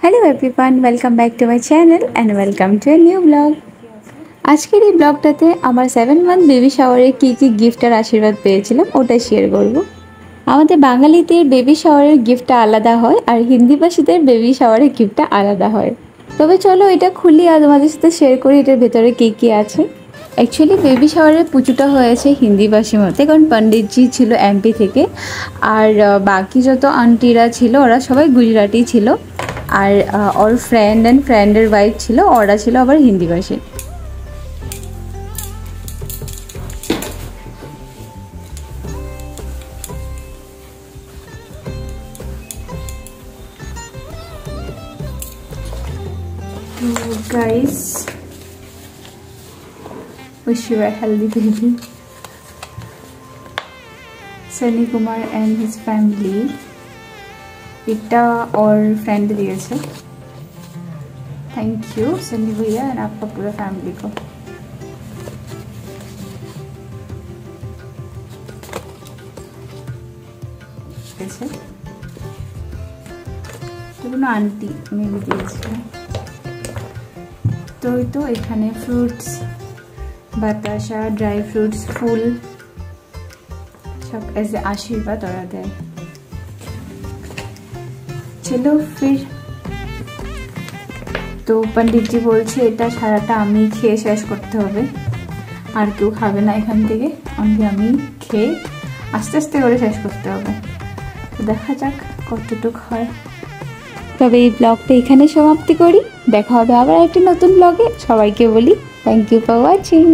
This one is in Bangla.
Hello everyone welcome back to my channel and welcome to a new blog. আজকের এই ব্লগটাতে আমার 7 মান্থ বেবি শাওয়ারে কী গিফট আর আশীর্বাদ পেয়েছিলাম ওটা শেয়ার করব। আমাদের বাঙালিদের বেবি শাওয়ারের গিফটটা আলাদা হয় আর হিন্দিভাষীদের বেবি শাওয়ারের গিফটটা আলাদা হয়। তবে চলো এটা খুলি আর তোমাদের সাথে শেয়ার করি এটার ভেতরে কী আছে। অ্যাকচুয়ালি বেবি শাওয়ারের পুজোটা হয়েছে হিন্দিভাষী মতে, কারণ পণ্ডিতজি ছিল এমপি থেকে আর বাকি যত আন্টিরা ছিল ওরা সবাই গুজরাটি ছিল আর ওর ফ্রেন্ডের ওয়াইফ ছিল, ওরা ছিল আবার হিন্দিভাষী। So guys, wish you a healthy baby. Sunny Kumar and his family. इट्टा और फ्रेंड दिए थे। थैंक यू सनी भैया एंड आपका पूरा फैमिली को। ऐसे तो কোনো আন্টি মেবি দিয়েছিল। তো এখানে ফ্রুটস, বাতাসা, ড্রাই ফ্রুটস, ফুল सब ऐसे आशीर्वाद और देয়। चलो फिर तो पंडित जी বলছে এটা সারাটা আমি খেয়ে শেষ করতে হবে, আর কেউ খাবে না এখান থেকে, আমি খেয়ে আস্তে আস্তে করে শেষ করতে হবে। তো দেখা যাক কতটুকু হয়। তবে এই ব্লগটা এখানে সমাপ্তি করি, দেখা হবে আবার একটা নতুন ব্লগে। সবাইকে বলি থ্যাংক ইউ ফর ওয়াচিং।